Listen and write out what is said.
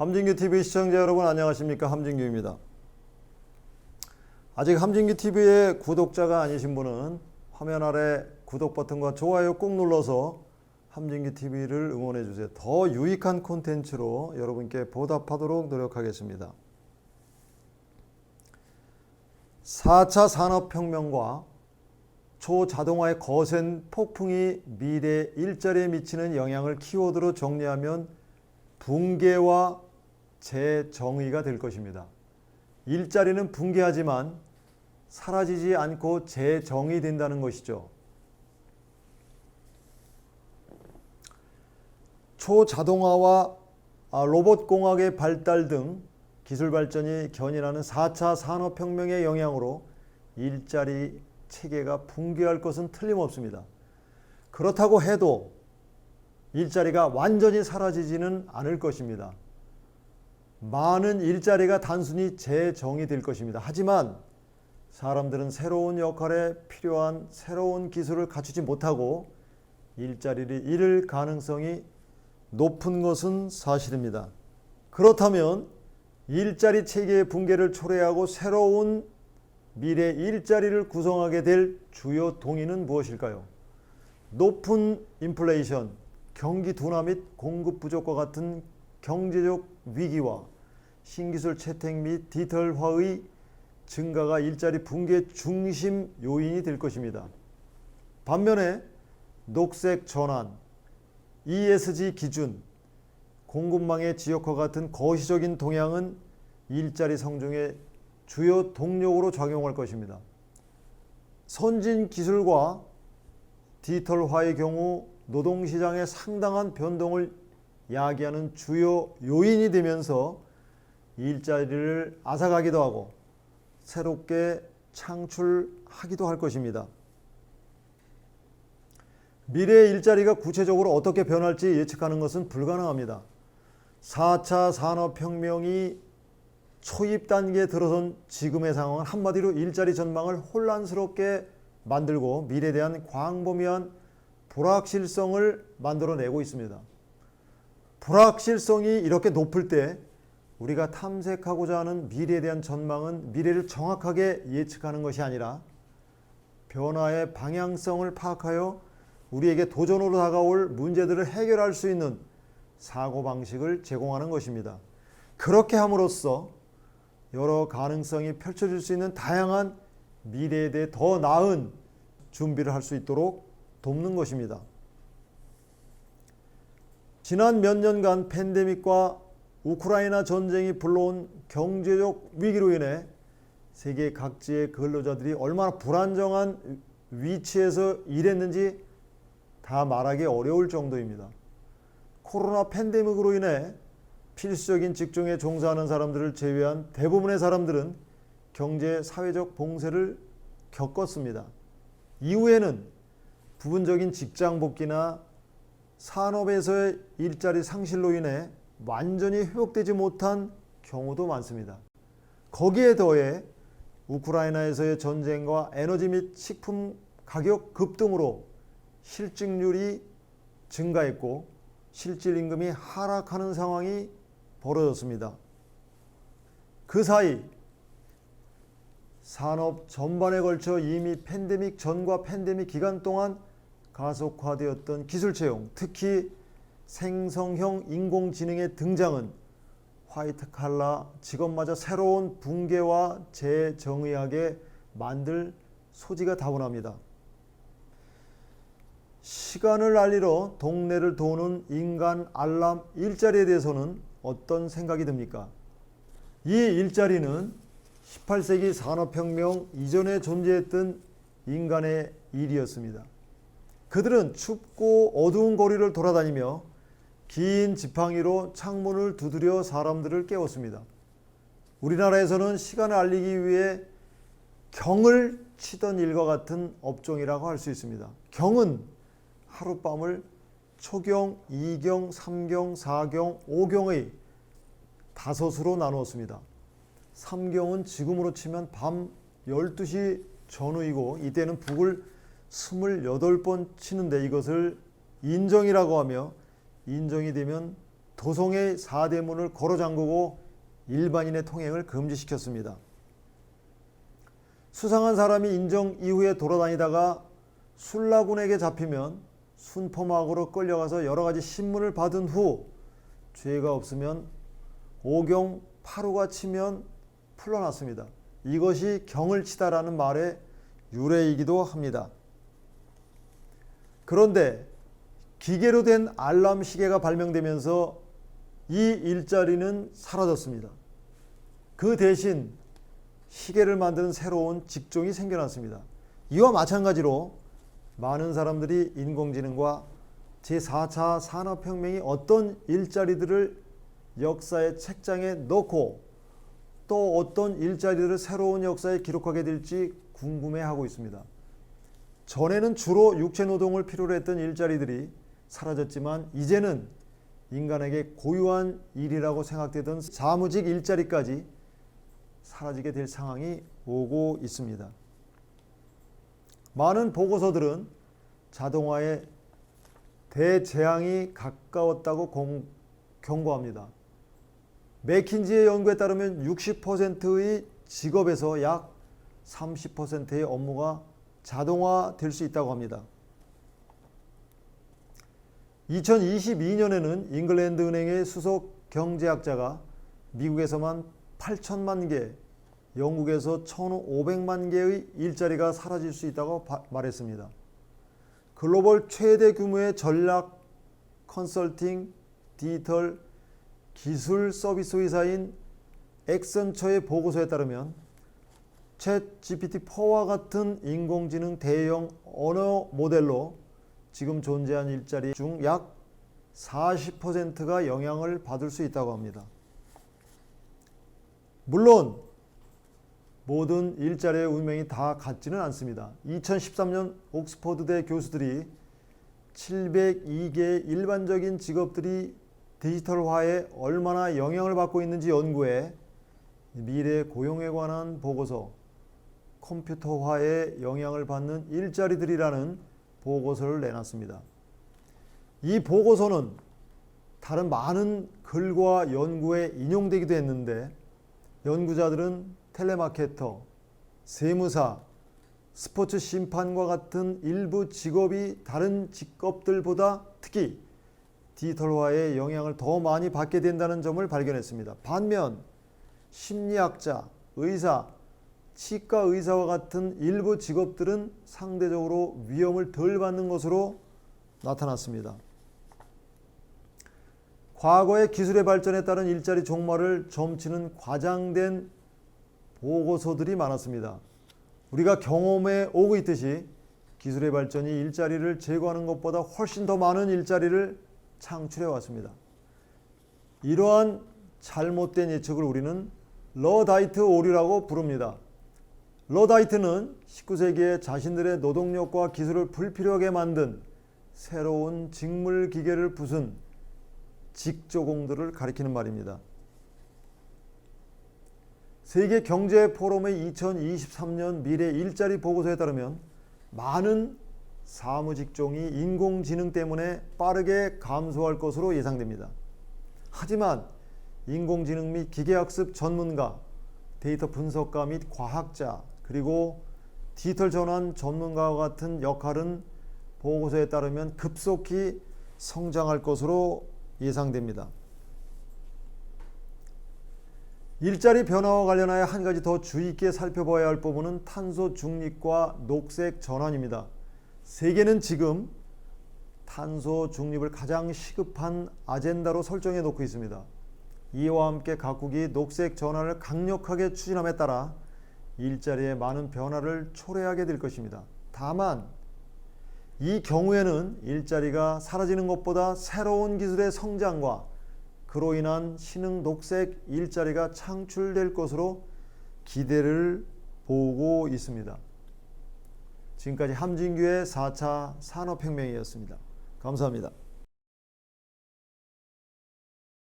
함진규TV 시청자 여러분 안녕하십니까? 함진규입니다. 아직 함진규TV의 구독자가 아니신 분은 화면 아래 구독 버튼과 좋아요 꾹 눌러서 함진규TV를 응원해 주세요. 더 유익한 콘텐츠로 여러분께 보답하도록 노력하겠습니다. 4차 산업혁명과 초자동화의 거센 폭풍이 미래 일자리에 미치는 영향을 키워드로 정리하면 붕괴와 재정의가 될 것입니다. 일자리는 붕괴하지만 사라지지 않고 재정의된다는 것이죠. 초자동화와 로봇공학의 발달 등 기술 발전이 견인하는 4차 산업혁명의 영향으로 일자리 체계가 붕괴할 것은 틀림없습니다. 그렇다고 해도 일자리가 완전히 사라지지는 않을 것입니다. 많은 일자리가 단순히 재정의될 것입니다. 하지만 사람들은 새로운 역할에 필요한 새로운 기술을 갖추지 못하고 일자리를 잃을 가능성이 높은 것은 사실입니다. 그렇다면 일자리 체계의 붕괴를 초래하고 새로운 미래 일자리를 구성하게 될 주요 동인은 무엇일까요? 높은 인플레이션, 경기 둔화 및 공급 부족과 같은 경제적 위기와 신기술 채택 및 디지털화의 증가가 일자리 붕괴 중심 요인이 될 것입니다. 반면에 녹색 전환, ESG 기준, 공급망의 지역화 같은 거시적인 동향은 일자리 성장의 주요 동력으로 작용할 것입니다. 선진 기술과 디지털화의 경우 노동시장의 상당한 변동을 야기하는 주요 요인이 되면서 일자리를 앗아가기도 하고 새롭게 창출하기도 할 것입니다. 미래의 일자리가 구체적으로 어떻게 변할지 예측하는 것은 불가능합니다. 4차 산업혁명이 초입 단계에 들어선 지금의 상황은 한마디로 일자리 전망을 혼란스럽게 만들고 미래에 대한 광범위한 불확실성을 만들어내고 있습니다. 불확실성이 이렇게 높을 때 우리가 탐색하고자 하는 미래에 대한 전망은 미래를 정확하게 예측하는 것이 아니라 변화의 방향성을 파악하여 우리에게 도전으로 다가올 문제들을 해결할 수 있는 사고방식을 제공하는 것입니다. 그렇게 함으로써 여러 가능성이 펼쳐질 수 있는 다양한 미래에 대해 더 나은 준비를 할 수 있도록 돕는 것입니다. 지난 몇 년간 팬데믹과 우크라이나 전쟁이 불러온 경제적 위기로 인해 세계 각지의 근로자들이 얼마나 불안정한 위치에서 일했는지 다 말하기 어려울 정도입니다. 코로나 팬데믹으로 인해 필수적인 직종에 종사하는 사람들을 제외한 대부분의 사람들은 경제 사회적 봉쇄를 겪었습니다. 이후에는 부분적인 직장 복귀나 산업에서의 일자리 상실로 인해 완전히 회복되지 못한 경우도 많습니다. 거기에 더해 우크라이나에서의 전쟁과 에너지 및 식품 가격 급등으로 실직률이 증가했고 실질 임금이 하락하는 상황이 벌어졌습니다. 그 사이 산업 전반에 걸쳐 이미 팬데믹 전과 팬데믹 기간 동안 가속화되었던 기술 채용, 특히 생성형 인공지능의 등장은 화이트 칼라 직업마저 새로운 붕괴와 재정의하게 만들 소지가 다분합니다. 시간을 알리러 동네를 도는 인간 알람 일자리에 대해서는 어떤 생각이 듭니까? 이 일자리는 18세기 산업혁명 이전에 존재했던 인간의 일이었습니다. 그들은 춥고 어두운 거리를 돌아다니며 긴 지팡이로 창문을 두드려 사람들을 깨웠습니다. 우리나라에서는 시간을 알리기 위해 경을 치던 일과 같은 업종이라고 할 수 있습니다. 경은 하룻밤을 초경, 2경, 3경, 4경, 5경의 5으로 나누었습니다. 3경은 지금으로 치면 밤 12시 전후이고 이때는 북을 28번 치는데 이것을 인정이라고 하며 인정이 되면 도성의 4대문을 걸어 잠그고 일반인의 통행을 금지시켰습니다. 수상한 사람이 인정 이후에 돌아다니다가 술라군에게 잡히면 순포막으로 끌려가서 여러 가지 신문을 받은 후 죄가 없으면 오경 8호가 치면 풀려났습니다. 이것이 경을 치다라는 말의 유래이기도 합니다. 그런데 기계로 된 알람 시계가 발명되면서 이 일자리는 사라졌습니다. 그 대신 시계를 만드는 새로운 직종이 생겨났습니다. 이와 마찬가지로 많은 사람들이 인공지능과 제4차 산업혁명이 어떤 일자리들을 역사의 책장에 넣고 또 어떤 일자리를 새로운 역사에 기록하게 될지 궁금해하고 있습니다. 전에는 주로 육체노동을 필요로 했던 일자리들이 사라졌지만 이제는 인간에게 고유한 일이라고 생각되던 사무직 일자리까지 사라지게 될 상황이 오고 있습니다. 많은 보고서들은 자동화의 대재앙이 가까웠다고 경고합니다. 맥킨지의 연구에 따르면 60%의 직업에서 약 30%의 업무가 자동화될 수 있다고 합니다. 2022년에는 잉글랜드 은행의 수석 경제학자가 미국에서만 8천만 개, 영국에서 1,500만 개의 일자리가 사라질 수 있다고 말했습니다. 글로벌 최대 규모의 전략 컨설팅, 디지털 기술 서비스 회사인 엑센처의 보고서에 따르면 챗 GPT-4와 같은 인공지능 대형 언어 모델로 지금 존재한 일자리 중 약 40%가 영향을 받을 수 있다고 합니다. 물론 모든 일자리의 운명이 다 같지는 않습니다. 2013년 옥스퍼드대 교수들이 702개의 일반적인 직업들이 디지털화에 얼마나 영향을 받고 있는지 연구해 미래 고용에 관한 보고서, 컴퓨터화에 영향을 받는 일자리들이라는 보고서를 내놨습니다. 이 보고서는 다른 많은 글과 연구에 인용되기도 했는데 연구자들은 텔레마케터, 세무사, 스포츠 심판과 같은 일부 직업이 다른 직업들보다 특히 디지털화의 영향을 더 많이 받게 된다는 점을 발견했습니다. 반면 심리학자, 의사, 치과 의사와 같은 일부 직업들은 상대적으로 위험을 덜 받는 것으로 나타났습니다. 과거의 기술의 발전에 따른 일자리 종말을 점치는 과장된 보고서들이 많았습니다. 우리가 경험해 오고 있듯이 기술의 발전이 일자리를 제거하는 것보다 훨씬 더 많은 일자리를 창출해 왔습니다. 이러한 잘못된 예측을 우리는 러다이트 오류라고 부릅니다. 러다이트는 19세기에 자신들의 노동력과 기술을 불필요하게 만든 새로운 직물 기계를 부순 직조공들을 가리키는 말입니다. 세계 경제 포럼의 2023년 미래 일자리 보고서에 따르면 많은 사무직종이 인공지능 때문에 빠르게 감소할 것으로 예상됩니다. 하지만 인공지능 및 기계학습 전문가, 데이터 분석가 및 과학자, 그리고 디지털 전환 전문가와 같은 역할은 보고서에 따르면 급속히 성장할 것으로 예상됩니다. 일자리 변화와 관련하여 한 가지 더 주의 있게 살펴봐야 할 부분은 탄소 중립과 녹색 전환입니다. 세계는 지금 탄소 중립을 가장 시급한 아젠다로 설정해 놓고 있습니다. 이와 함께 각국이 녹색 전환을 강력하게 추진함에 따라 일자리에 많은 변화를 초래하게 될 것입니다. 다만 이 경우에는 일자리가 사라지는 것보다 새로운 기술의 성장과 그로 인한 신흥 녹색 일자리가 창출될 것으로 기대를 보고 있습니다. 지금까지 함진규의 4차 산업혁명이었습니다. 감사합니다.